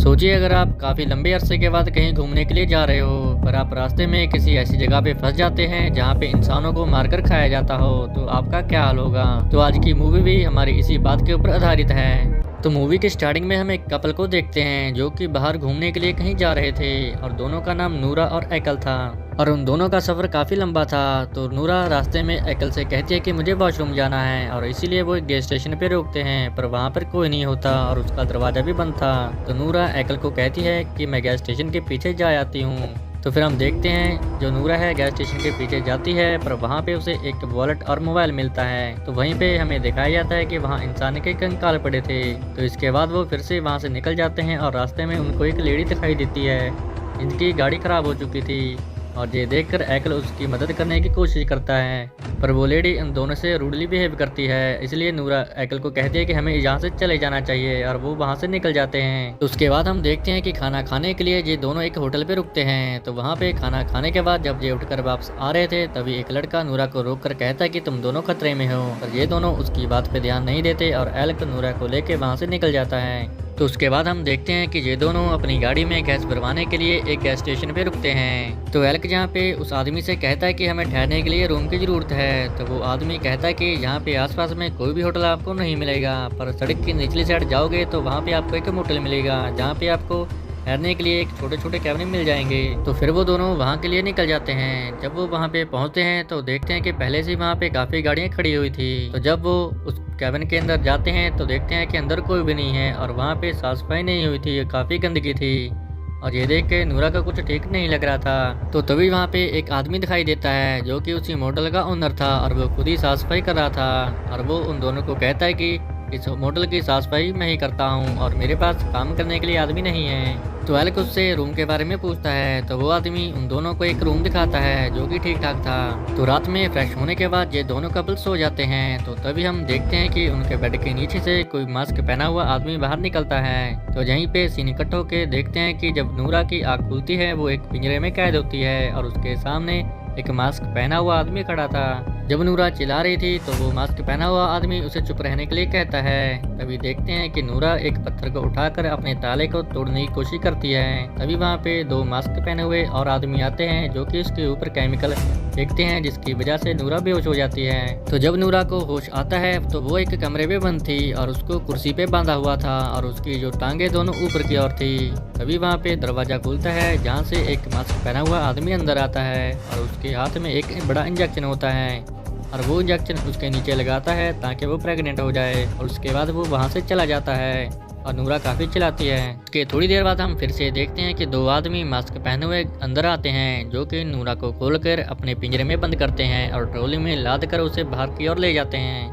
सोचिए अगर आप काफ़ी लंबे अरसे के बाद कहीं घूमने के लिए जा रहे हो पर आप रास्ते में किसी ऐसी जगह पे फंस जाते हैं जहाँ पे इंसानों को मारकर खाया जाता हो तो आपका क्या हाल होगा। तो आज की मूवी भी हमारी इसी बात के ऊपर आधारित है। तो मूवी के स्टार्टिंग में हम एक कपल को देखते हैं जो कि बाहर घूमने के लिए कहीं जा रहे थे और दोनों का नाम नूरा और एकल था और उन दोनों का सफ़र काफ़ी लंबा था। तो नूरा रास्ते में एकल से कहती है कि मुझे वॉशरूम जाना है और इसीलिए वो एक गैस स्टेशन पे रोकते हैं पर वहाँ पर कोई नहीं होता और उसका दरवाज़ा भी बंद था। तो नूरा एकल को कहती है कि मैं गैस स्टेशन के पीछे जा आती हूँ। तो फिर हम देखते हैं जो नूरा है गैस स्टेशन के पीछे जाती है पर वहाँ पे उसे एक वॉलेट और मोबाइल मिलता है। तो वहीं पे हमें दिखाया जाता है कि वहाँ इंसान के कंकाल पड़े थे। तो इसके बाद वो फिर से वहाँ से निकल जाते हैं और रास्ते में उनको एक लेडी दिखाई देती है जिनकी गाड़ी खराब हो चुकी थी और ये देखकर एकल उसकी मदद करने की कोशिश करता है पर वो लेडी इन दोनों से रूडली बिहेव करती है। इसलिए नूरा एकल को कहती है कि हमें यहाँ से चले जाना चाहिए और वो वहाँ से निकल जाते हैं। तो उसके बाद हम देखते हैं कि खाना खाने के लिए ये दोनों एक होटल पे रुकते हैं। तो वहाँ पे खाना खाने के बाद जब ये उठकर वापस आ रहे थे तभी एक लड़का नूरा को रोक कर कहता है कि तुम दोनों खतरे में हो पर ये दोनों उसकी बात पे ध्यान नहीं देते और एकल नूरा को लेके वहाँ से निकल जाता है। तो उसके बाद हम देखते हैं कि ये दोनों अपनी गाड़ी में गैस भरवाने के लिए एक गैस स्टेशन पे रुकते हैं। तो एल्क जहाँ पे उस आदमी से कहता है कि हमें ठहरने के लिए रूम की ज़रूरत है। तो वो आदमी कहता है कि यहाँ पे आसपास में कोई भी होटल आपको नहीं मिलेगा पर सड़क की निचली साइड जाओगे तो वहाँ पे आपको एक मोटल मिलेगा जहाँ पे आपको ठहरने के लिए एक छोटे छोटे कैबिन मिल जाएंगे। तो फिर वो दोनों वहाँ के लिए निकल जाते हैं। जब वो वहाँ पे पहुँचते हैं तो देखते हैं कि पहले से वहाँ पे काफ़ी गाड़ियाँ खड़ी हुई थी। तो जब वो उस कैबिन के अंदर जाते हैं तो देखते हैं कि अंदर कोई भी नहीं है और वहाँ पे साफ सफाई नहीं हुई थी, काफ़ी गंदगी थी और ये देख के नूरा का कुछ ठीक नहीं लग रहा था। तो तभी वहाँ पे एक आदमी दिखाई देता है जो कि उसी मोटल का ओनर था और वो खुद ही साफ सफाई कर रहा था और वो उन दोनों को कहता है कि इस होटल की साफ सफाई मैं ही करता हूँ और मेरे पास काम करने के लिए आदमी नहीं है। तो एल्क उससे रूम के बारे में पूछता है तो वो आदमी उन दोनों को एक रूम दिखाता है जो कि ठीक ठाक था। तो रात में फ्रेश होने के बाद ये दोनों कपल सो जाते हैं। तो तभी हम देखते हैं कि उनके बेड के नीचे से कोई मास्क पहना हुआ आदमी बाहर निकलता है। तो यहीं पे सीन इकट्ठ होके देखते हैं कि जब नूरा की आँख खुलती है वो एक पिंजरे में कैद होती है और उसके सामने एक मास्क पहना हुआ आदमी खड़ा था। जब नूरा चिल्ला रही थी तो वो मास्क पहना हुआ आदमी उसे चुप रहने के लिए कहता है। तभी देखते हैं कि नूरा एक पत्थर को उठाकर अपने ताले को तोड़ने की कोशिश करती है। तभी वहाँ पे दो मास्क पहने हुए और आदमी आते हैं जो कि उसके ऊपर केमिकल फेंकते हैं जिसकी वजह से नूरा बेहोश हो जाती है। तो जब नूरा को होश आता है तो वो एक कमरे में बंद थी और उसको कुर्सी पे बांधा हुआ था और उसकी जो टांगे दोनों ऊपर की ओर थी। तभी वहाँ पे दरवाजा खुलता है जहाँ से एक मास्क पहना हुआ आदमी अंदर आता है और उसके हाथ में एक बड़ा इंजेक्शन होता है और वो इंजेक्शन उसके नीचे लगाता है ताकि वो प्रेग्नेंट हो जाए और उसके बाद वो वहाँ से चला जाता है और नूरा काफ़ी चिल्लाती है। उसके थोड़ी देर बाद हम फिर से देखते हैं कि दो आदमी मास्क पहने हुए अंदर आते हैं जो कि नूरा को खोलकर अपने पिंजरे में बंद करते हैं और ट्रॉली में लाद कर उसे बाहर की ओर ले जाते हैं।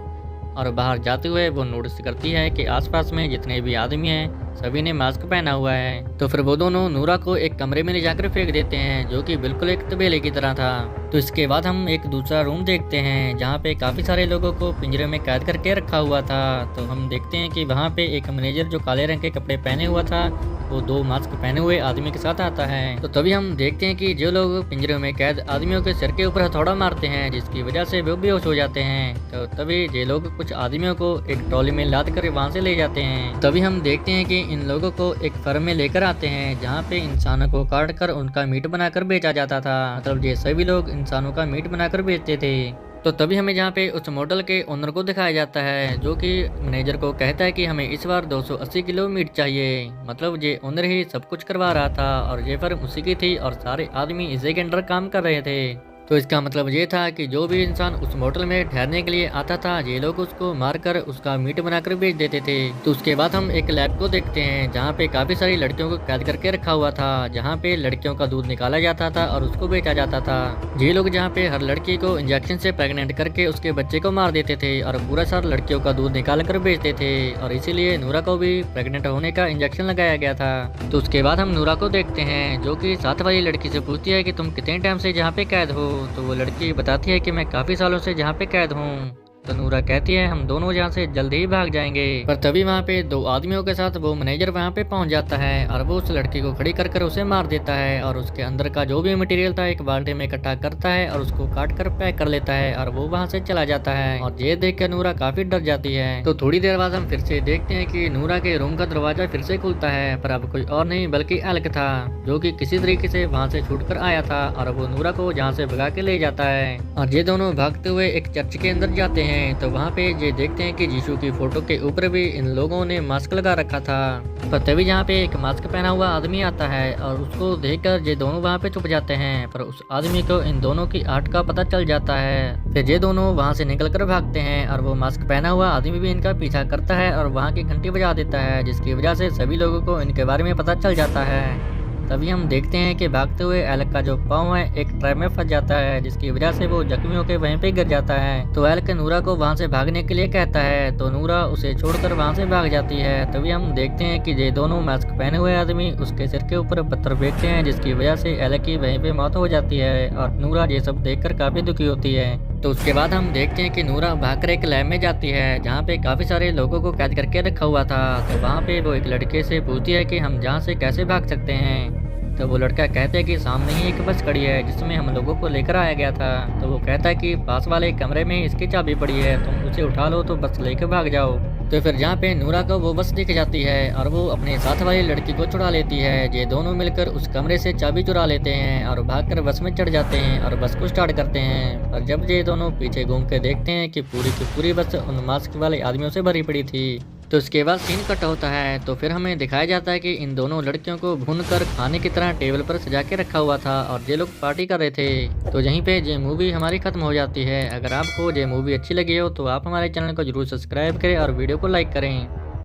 और बाहर जाते हुए वो नोटिस करती है कि आसपास में जितने भी आदमी हैं सभी ने मास्क पहना हुआ है। तो फिर वो दोनों नूरा को एक कमरे में ले जाकर फेंक देते हैं जो कि बिल्कुल एक तबेले की तरह था। तो इसके बाद हम एक दूसरा रूम देखते हैं जहाँ पे काफ़ी सारे लोगों को पिंजरे में कैद करके रखा हुआ था। तो हम देखते हैं कि वहाँ पे एक मैनेजर जो काले रंग के कपड़े पहने हुआ था वो दो मास्क पहने हुए आदमी के साथ आता है। तो तभी हम देखते हैं कि जो लोग पिंजरे में कैद आदमियों के सिर के ऊपर हथौड़ा मारते हैं जिसकी वजह से वो बेहोश हो जाते हैं। तो तभी ये लोग कुछ आदमियों को एक ट्रॉली में लाद कर वहाँ से ले जाते हैं। तभी हम देखते हैं कि इन लोगों को एक फर्म में लेकर आते हैं जहाँ पे इंसानों को काट कर उनका मीट बनाकर बेचा जाता था। मतलब ये सभी लोग इंसानों का मीट बनाकर बेचते थे। तो तभी हमें जहाँ पे उस मॉडल के ओनर को दिखाया जाता है जो कि मैनेजर को कहता है कि हमें इस बार 280 किलो मीट चाहिए। मतलब ये ओनर ही सब कुछ करवा रहा था और ये फर्म उसी की थी और सारे आदमी इसी के अंडर काम कर रहे थे। तो इसका मतलब ये था कि जो भी इंसान उस होटल में ठहरने के लिए आता था ये लोग उसको मारकर उसका मीट बनाकर बेच देते थे। तो उसके बाद हम एक लैब को देखते हैं जहाँ पे काफ़ी सारी लड़कियों को कैद करके रखा हुआ था जहाँ पे लड़कियों का दूध निकाला जाता था और उसको बेचा जाता था। ये लोग जहाँ पे हर लड़की को इंजेक्शन से प्रेग्नेंट करके उसके बच्चे को मार देते थे और पूरा सार लड़कियों का दूध निकाल कर बेचते थे और इसीलिए नूरा को भी प्रेग्नेंट होने का इंजेक्शन लगाया गया था। तो उसके बाद हम नूरा को देखते हैं जो कि साथ वाली लड़की से पूछती है कि तुम कितने टाइम से जहाँ पे कैद हो। तो वो लड़की बताती है कि मैं काफ़ी सालों से जहाँ पे कैद हूँ तो नूरा कहती है हम दोनों यहाँ से जल्दी ही भाग जाएंगे। पर तभी वहाँ पे दो आदमियों के साथ वो मैनेजर वहाँ पे पहुँच जाता है और वो उस लड़की को खड़ी कर उसे मार देता है और उसके अंदर का जो भी मटेरियल था एक बाल्टी में इकट्ठा करता है और उसको काट कर पैक कर लेता है और वो वहाँ से चला जाता है। और ये देख कर नूरा काफी डर जाती है। तो थोड़ी देर बाद हम फिर से देखते हैं कि नूरा के रूम का दरवाजा फिर से खुलता है, पर अब कोई और नहीं बल्कि एल्क था, जो कि किसी तरीके से वहाँ से छूट कर आया था और वो नूरा को जहाँ से भगा के ले जाता है। और ये दोनों भागते हुए एक चर्च के अंदर जाते हैं। तो वहाँ पे ये देखते हैं कि यीशु की फोटो के ऊपर भी इन लोगों ने मास्क लगा रखा था। पर तभी यहाँ पे एक मास्क पहना हुआ आदमी आता है और उसको देखकर ये दोनों वहाँ पे छुप जाते हैं। पर उस आदमी को इन दोनों की आर्ट का पता चल जाता है। फिर ये दोनों वहाँ से निकल कर भागते हैं और वो मास्क पहना हुआ आदमी भी इनका पीछा करता है और वहाँ की घंटी बजा देता है, जिसकी वजह से सभी लोगों को इनके बारे में पता चल जाता है। तभी हम देखते हैं कि भागते हुए एल्क का जो पाँव है एक ट्रैप में फंस जाता है, जिसकी वजह से वो जख्मी होकर वहीं पे गिर जाता है। तो एल्क नूरा को वहां से भागने के लिए कहता है, तो नूरा उसे छोड़कर वहां से भाग जाती है। तभी हम देखते हैं कि ये दोनों मास्क पहने हुए आदमी उसके सिर के ऊपर पत्थर फेंकते हैं, जिसकी वजह से एल्क की वहीं पे मौत हो जाती है और नूरा ये सब देखकर काफी दुखी होती है। तो उसके बाद हम देखते हैं कि नूरा भागकर एक लैब में जाती है, जहाँ पे काफी सारे लोगों को कैद करके रखा हुआ था। तो वहाँ पे वो एक लड़के से पूछती है कि हम जहाँ से कैसे भाग सकते हैं। तो वो लड़का कहता है कि सामने ही एक बस खड़ी है जिसमें हम लोगों को लेकर आया गया था। तो वो कहता है कि पास वाले कमरे में इसकी चाबी पड़ी है, तुम उसे उठा लो तो बस लेकर भाग जाओ। तो फिर जहाँ पे नूरा को वो बस दिख जाती है और वो अपने साथ वाली लड़की को चुरा लेती है। ये दोनों मिलकर उस कमरे से चाबी चुरा लेते हैं और भागकर बस में चढ़ जाते हैं और बस को स्टार्ट करते हैं। और जब ये दोनों पीछे घूम के देखते हैं कि पूरी की पूरी बस उन मास्क वाले आदमियों से भरी पड़ी थी। तो इसके बाद सीन कट होता है। तो फिर हमें दिखाया जाता है कि इन दोनों लड़कियों को भून कर खाने की तरह टेबल पर सजा के रखा हुआ था और ये लोग पार्टी कर रहे थे। तो यहीं पे ये मूवी हमारी खत्म हो जाती है। अगर आपको ये मूवी अच्छी लगी हो तो आप हमारे चैनल को जरूर सब्सक्राइब करें और वीडियो को लाइक करें।